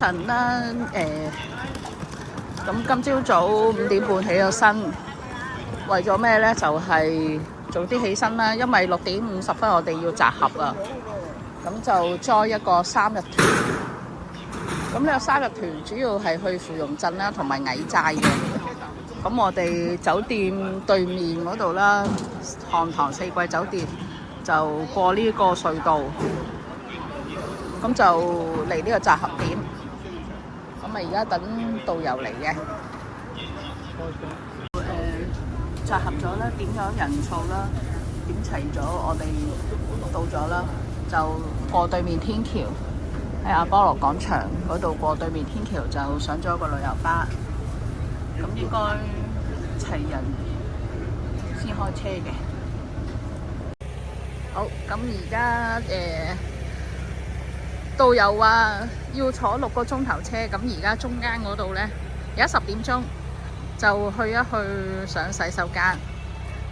晨啦，咁今朝早5點半起咗身，為咗咩呢？就係早啲起身啦，因為6點50分我哋要集合啊。咁就 join 一個3日團。咁呢個3日團主要係去芙蓉鎮啦，同埋蟻寨嘅。咁我哋酒店對面嗰度啦，漢唐四季酒店就過呢個隧道，咁就嚟呢個集合點。咁而家等導遊嚟嘅。集合咗啦，點咗人數啦，點齊咗，我哋到咗啦，就過對面天橋，喺阿波羅廣場嗰度過對面天橋，就上咗個旅遊巴。咁應該齊人先開車嘅。好，咁而家導遊話要坐6個鐘頭車，咁而家中間嗰度呢，而家10點鐘。就去一去上洗手間，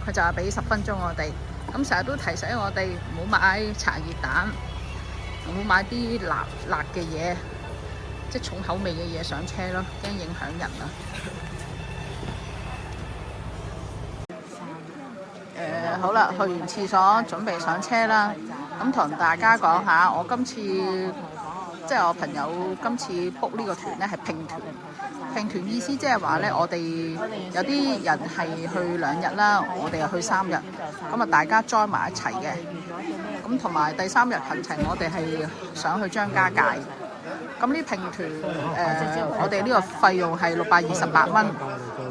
佢就話俾10分鐘我哋。咁成日都提醒我哋唔好買茶葉蛋，唔好買啲辣嘅嘢，即係重口味嘅嘢上車咯，驚影響人啊。好啦，去完廁所準備上車啦。咁同大家講下，我今次即係我朋友今次 book 呢個團呢係拼團。拼團意思即係話咧，我哋有啲人係去2日啦，我哋又去3日，咁啊大家 join 埋一齊嘅。咁同埋第3日行程，我哋係想去張家界。咁呢拼團我哋呢個費用係628蚊，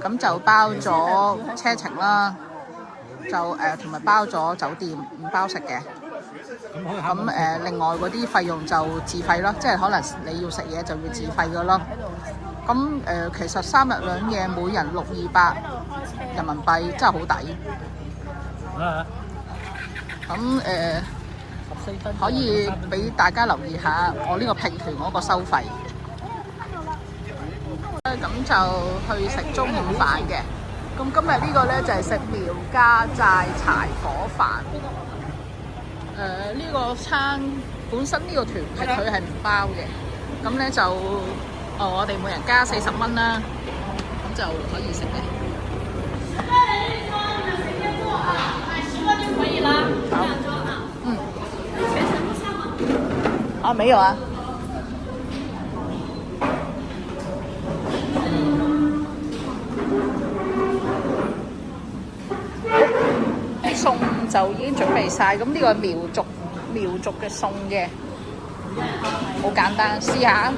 咁就包咗車程啦，就同埋包咗酒店，唔包食嘅。咁另外嗰啲費用就自費咯，即係可能你要食嘢就要自費嘅咯。咁其實3日2夜每人600-200人民幣，真係好抵。咁可以俾大家留意下我呢個拼團嗰個收費。咁就去食中午飯嘅。咁今日呢個呢，就係食苗家寨柴火飯。呢個餐本身呢個團佢係唔包嘅，咁呢就我哋每人加40蚊啦，咁就可以食嘅。可以啦。好。啊，沒有啊。餸就已經準備晒，咁呢個係苗族嘅餸嘅，好簡單，試下。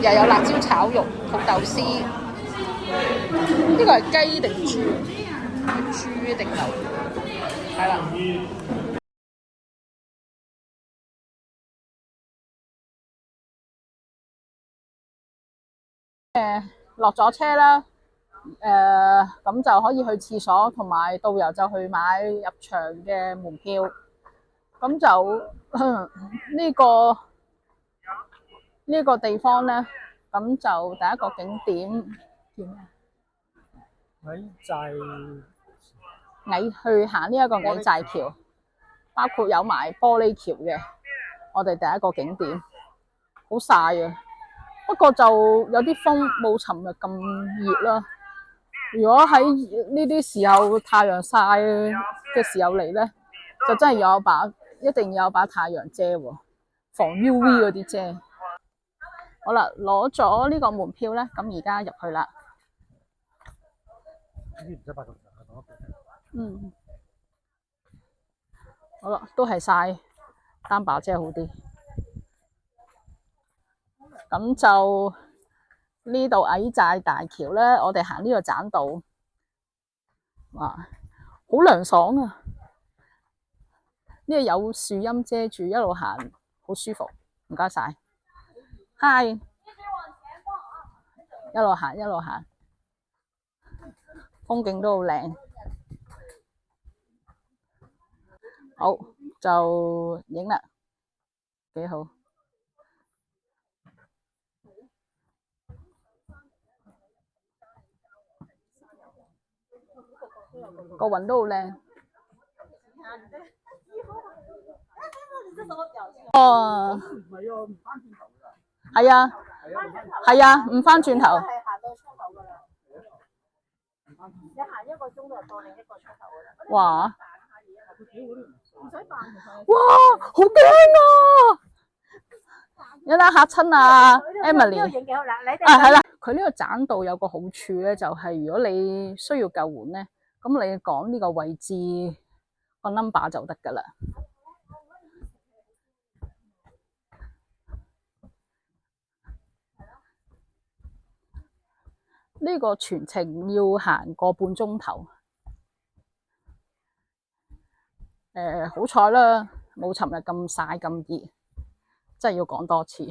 又有辣椒炒肉、土豆絲。呢個係雞定豬？豬定牛？係啦。落咗車啦。咁就可以去廁所，同埋導遊就去買入場嘅門票。咁就呢個地方呢，咁就第一個景點叫咩？去行呢一個蟻寨橋，包括有埋玻璃橋嘅。我哋第一個景點，好曬啊！不過就有啲風，冇尋日咁熱啦。如果喺呢啲時候太陽曬嘅時候嚟呢，就真係一定要有把太陽遮喎，防 UV 嗰啲遮。好啦，攞咗呢個門票呢，咁而家入去啦。好啦，都係曬，擔把遮好啲。咁就呢度蟻寨大橋呢，我哋行呢個棧道，哇，好涼爽啊！呢個有樹蔭遮住，一路行好舒服。唔該晒。嗨，一路行，風景都好靚。好，就影啦，幾好。個雲都好靚。哦。係啊，係啊，唔翻轉頭。係行到出口噶啦，你行1個鐘就到另一個出口噶啦。哇！唔使扮，其實。哇，好驚啊！有得嚇親啊 ，Emily。影幾好啦，你哋。係啦，佢呢個棧道有個好處咧，就係如果你需要救援咧，咁你講呢個位置個 number 就得噶啦。呢個全程要行個半鐘頭。好彩啦，冇尋日咁曬咁熱，真係要講多次，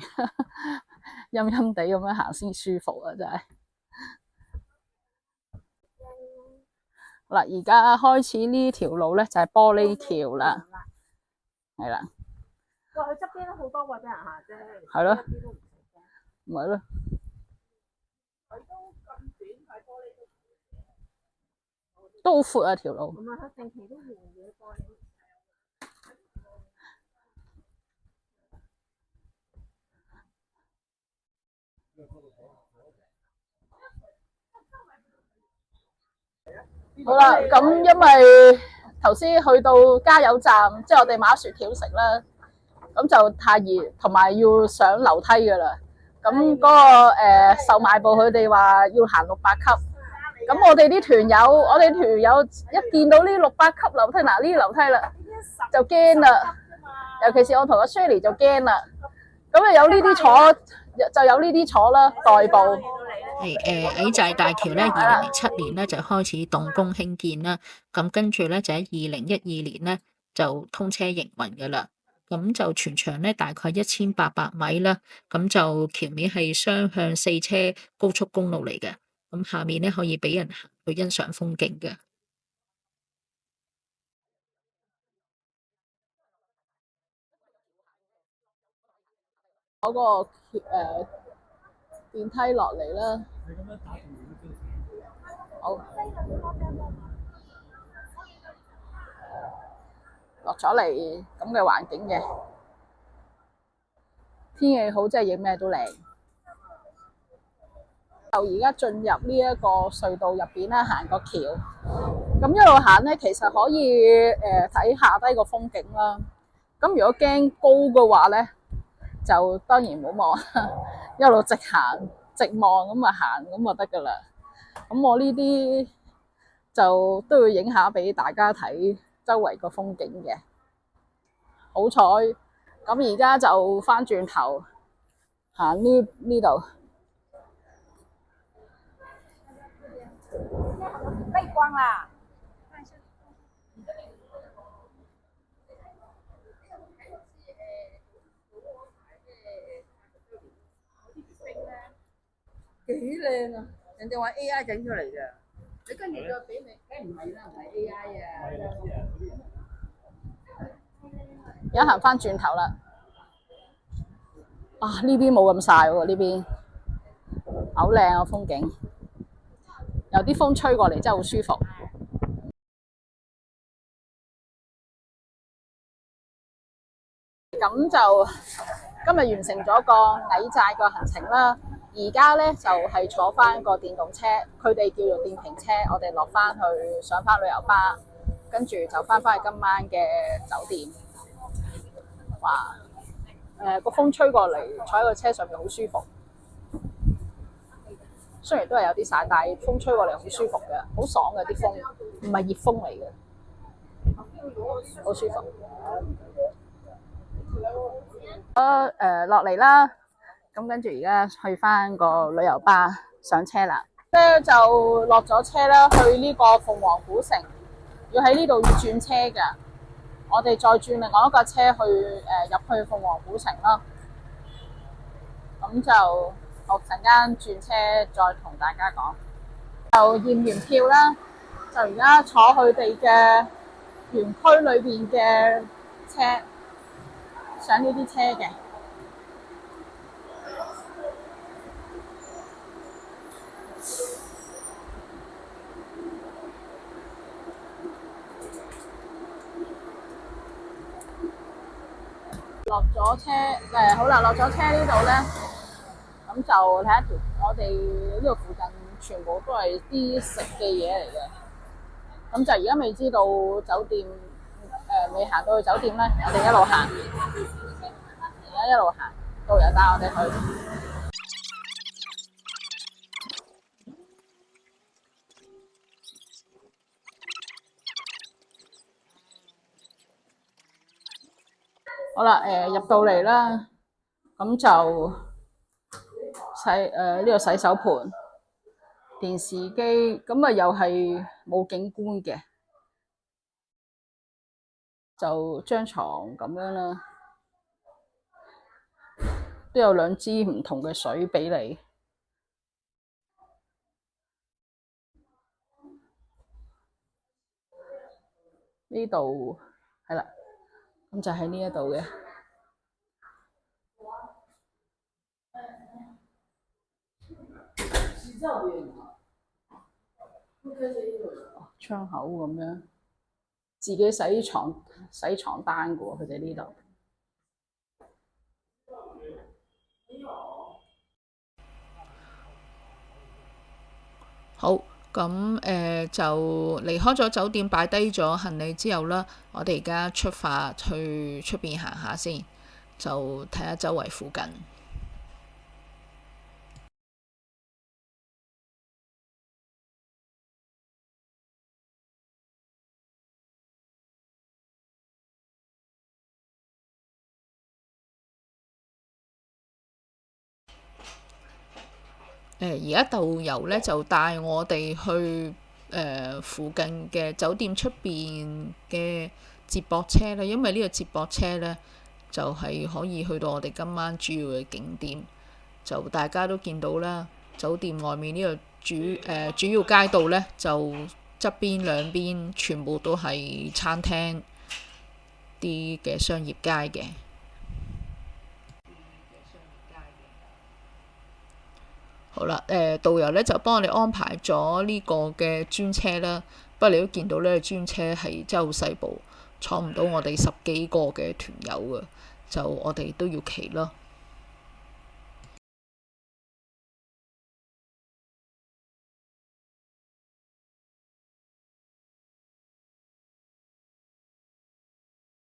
陰陰地咁樣行先舒服啊！真係。嗱，而家開始呢條路咧就係玻璃橋啦，係啦。哇！佢側邊都好多位俾人行啫。係咯，唔係咯。都好闊啊條路。唔係，佢定期都換嘅玻璃。好啦，咁因為頭先去到加油站，即係我哋買薯條食啦，咁就太熱，同埋要上樓梯噶啦。咁嗰個售賣部佢哋話要行600級，咁我哋啲團友一見到呢600級樓梯，嗱呢啲樓梯啦，就驚啦。尤其是我同阿 Shirley 就驚啦。咁啊有呢啲坐就有呢啲坐啦，代步。係矮寨大橋咧，2007年咧就開始動工興建啦，咁跟住咧就喺2012年咧就通車營運噶啦，咁就全長咧大概1800米啦，咁就橋面係雙向4車高速公路嚟嘅，咁下面咧可以俾人行去欣賞風景嘅。嗰個電梯落嚟啦。好，落咗嚟咁嘅環境嘅，天氣好，真係影咩都靚。就而家進入呢一個隧道入邊啦，行個橋，咁一路行咧，其實可以睇下低個風景啦。咁如果驚高嘅話咧，就當然唔好望，一路直行直望咁啊行咁就得噶啦。咁我呢啲就都要影下俾大家睇周圍個風景嘅。好彩，咁而家就翻轉頭行呢度。背光啦。幾靚啊！人哋話 AI 整出嚟嘅，你跟住再俾你，梗唔係啦，唔係 AI 啊！而家行翻轉頭啦，啊呢邊冇咁曬喎，呢邊好靚啊風景，有啲風吹過嚟真係好舒服。咁就今日完成咗個矮寨個行程啦。而家咧就係坐翻個電動車，佢哋叫做電瓶車，我哋落翻去上翻旅遊巴，跟住就翻去今晚嘅酒店。哇！個風吹過嚟，坐喺個車上面好舒服。雖然都係有啲曬，但係風吹過嚟好舒服嘅，好爽嘅啲風，唔係熱風嚟嘅，好舒服。落嚟啦。咁跟住而家去翻個旅遊巴上車啦，咧就落咗車啦，去呢個鳳凰古城，要喺呢度要轉車㗎。我哋再轉另外一架車去入去鳳凰古城啦。咁就好陣間轉車再同大家講。就驗完票啦，就而家坐佢哋嘅園區裏邊嘅車，上呢啲車嘅。落咗車，好啦，落咗車呢度咧，咁就睇一條，我哋呢度附近全部都係啲食嘅嘢嚟嘅。咁就而家未知道酒店，未行到去酒店咧，我哋一路行，而家一路行，導遊帶我哋去。好啦，入到嚟啦，咁就呢個洗手盆、電視機，咁啊又係冇景觀嘅，就張床咁樣啦，都有兩支唔同嘅水俾你。呢度係啦，咁就喺呢一度嘅。窗口咁樣，自己洗床單嘅喎，佢哋呢度。好，咁就離開咗酒店，擺低咗行李之後啦，我哋而家出發去出邊行下先，就睇下周圍附近。而家導遊咧就帶我哋去附近嘅酒店出邊嘅接駁車啦，因為呢個接駁車咧就係可以去到我哋今晚主要嘅景點。就大家都見到啦，酒店外面呢個主要街道咧，就側邊兩邊全部都係餐廳啲嘅商業街嘅。好啦，導遊咧就幫我哋安排咗呢個嘅專車啦。不過你都見到咧，專車係真係好細部，坐唔到我哋10幾個嘅團友啊，就我哋都要企咯。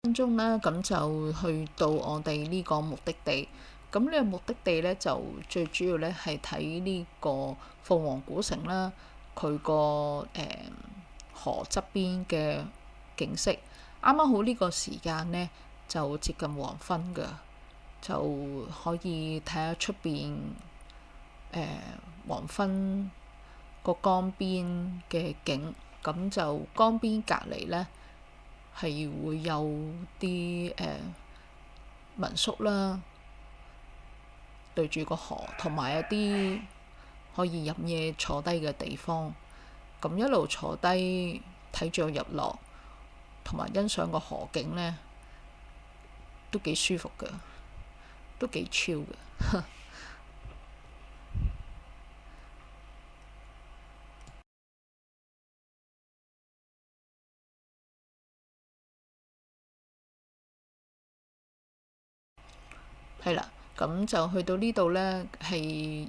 分鐘啦，咁就去到我哋呢個目的地。咁呢個目的地咧，就最主要咧係睇呢個鳳凰古城啦，佢個河側邊嘅景色。啱啱好呢個時間咧，就接近黃昏㗎，就可以睇下出邊黃昏個江邊嘅景。咁就江邊隔離咧，係會有啲民宿啦，對住個河，同埋一啲可以飲嘢坐低嘅地方。咁一路坐低睇住日落，同埋欣賞個河景咧，都幾舒服㗎，都幾 chill 㗎。係啦，咁就去到呢度呢，係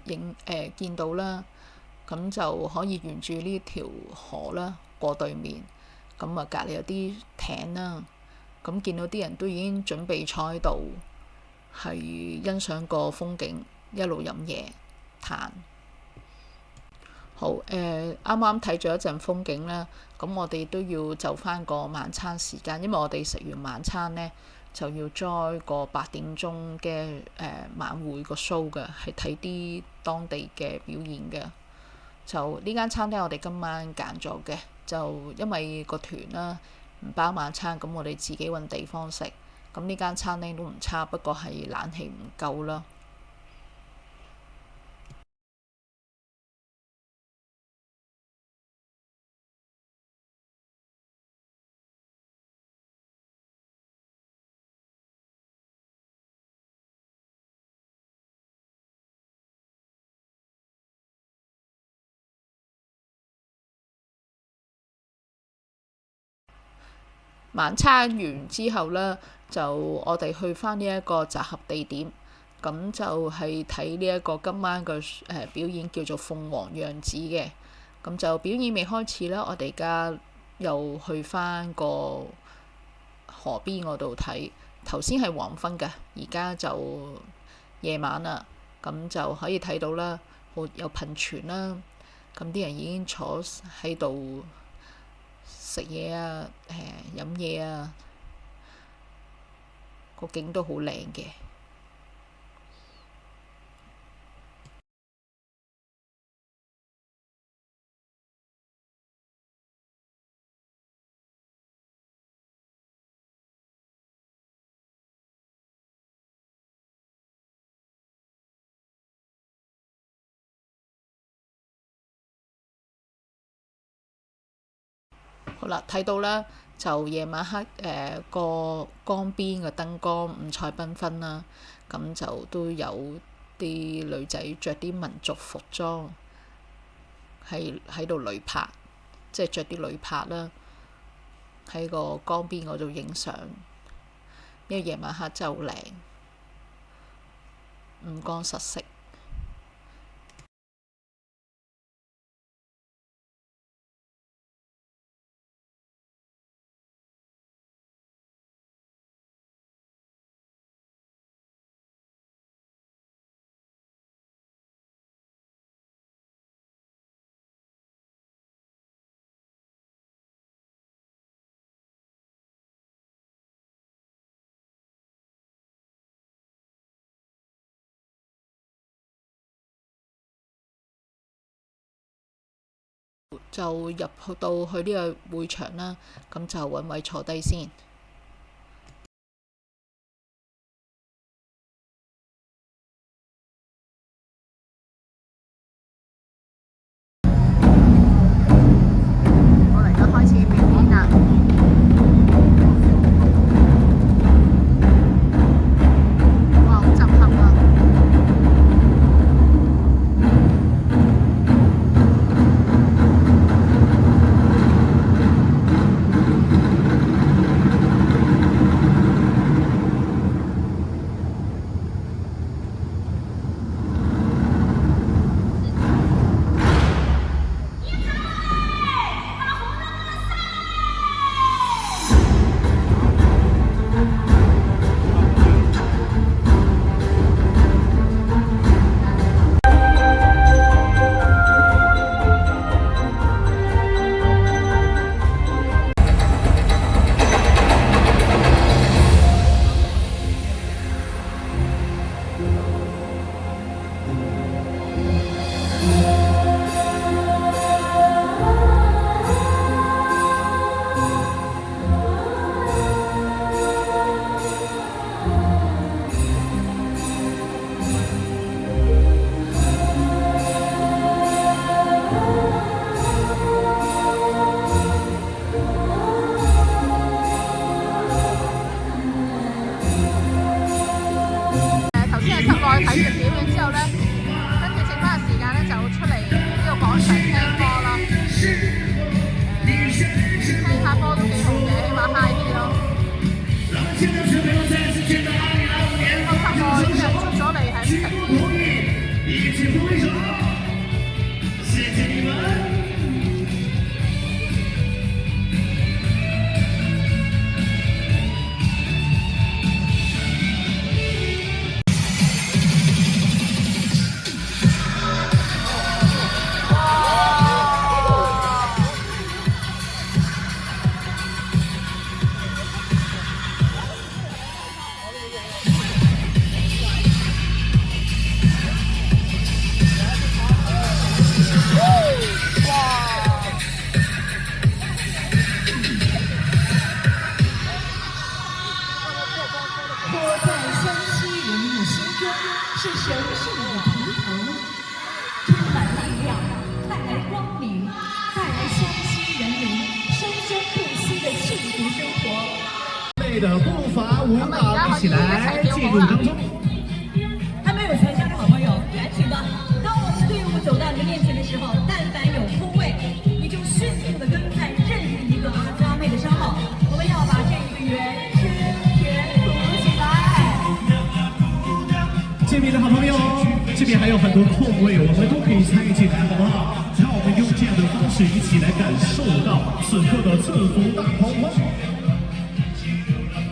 見到啦，咁就可以沿住呢條河啦過對面，咁啊隔離有啲艇啦，咁見到啲人都已經準備坐喺度，係欣賞個風景，一路飲嘢嘆。好，啱啱睇咗一陣風景啦，咁我哋都要就返個晚餐時間，因為我哋食完晚餐呢，就要 join 個8點鐘嘅晚會個 show 嘅，係睇啲當地嘅表演嘅。就呢間餐廳我哋今晚揀咗嘅，就因為個團啦唔包晚餐，咁我哋自己揾地方食。咁呢間餐廳都唔差，不過係冷氣唔夠啦。晚餐完之後呢，就我哋去返呢一個集合地點。咁就係睇呢一個今晚嘅表演叫做鳳凰樣子嘅。咁就表演未開始啦，我哋而家又去翻個河邊嗰度睇。頭先係黃昏㗎，而家就夜晚啦。咁就可以睇到啦，有噴泉啦。咁啲人已經坐喺度食嘢啊，飲嘢啊，個景都好靚嘅。好啦，睇到啦，就夜晚黑個江邊嘅燈光五彩繽紛啦，咁就都有啲女仔着啲民族服裝喺度旅拍，即係着啲旅拍啦，喺個江邊嗰度影相。因為夜晚黑真係好靚，五光十色。就入到去呢個會場啦，咁就揾位坐低先。我哋而家開始表演啦。哇！好震撼啊！睇完表演之後呢，跟住剩翻嘅時間呢，就出嚟呢個廣場聽歌啦。聽下歌都幾好嘅，起碼 high 啲咯。我發覺啲人出咗嚟係食嘢。是神圣的图腾，充满力量，带来光明，带来湘西人民生生不息的幸福生活。妹的步伐舞蹈一起来进入当中。还没有参加的好朋友，赶紧吧！当我们队伍走到你的面前的时候，但凡有空位，你就迅速的跟在任意一个阿扎妹的身后。我们要把这个圆圈填补起来。这边的好朋友，这边还有很多空位，我们都可以参与进来，好不好？让我们用这样的方式一起来感受到此刻的赐福大狂欢。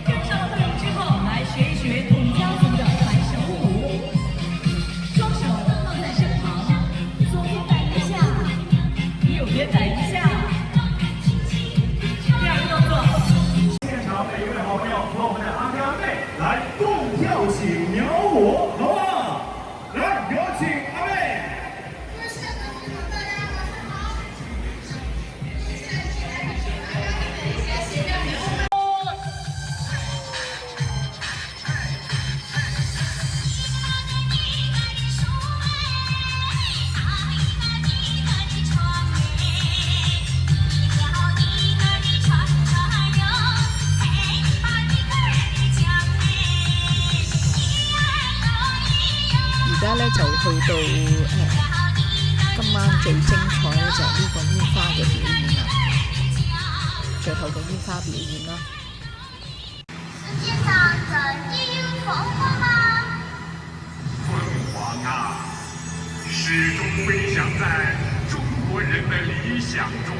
跟上了队伍之后，来学一学土家族的甩手舞，双手放在身旁，左边摆一下，右边摆一下。第二个动作。现场每一位好朋友和我们的阿妹阿妹来共跳起鸟舞，好不好？来，有请阿妹。而家咧就去到今晚最精彩咧就係呢個煙花嘅表演啦，最後嘅煙花表演啦。世界上曾经凤凰吗？凤凰啊，始终飞翔在中国人的理想中，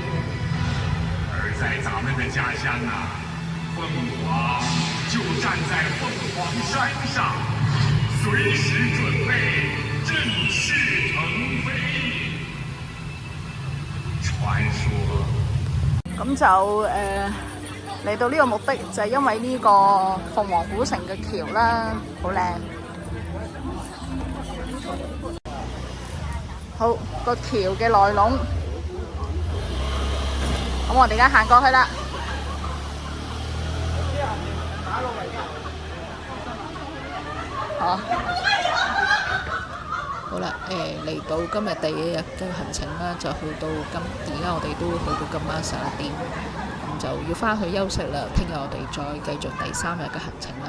而在咱们的家乡啊，凤凰就站在凤凰山上，随时准备振翅腾飞。传说。咁就嚟到呢個目的就係因為呢個鳳凰古城嘅橋啦，好靚。好，個橋嘅內籠，咁我哋而家行過去啦。好啦，嚟到今日第一日嘅行程啦，就去到而家我哋都去到今晚11點，咁就要翻去休息啦。聽日我哋再繼續第3日嘅行程啦。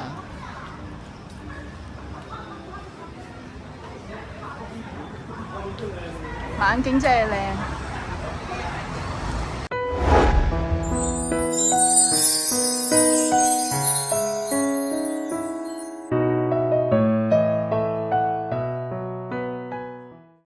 晚景真係靚。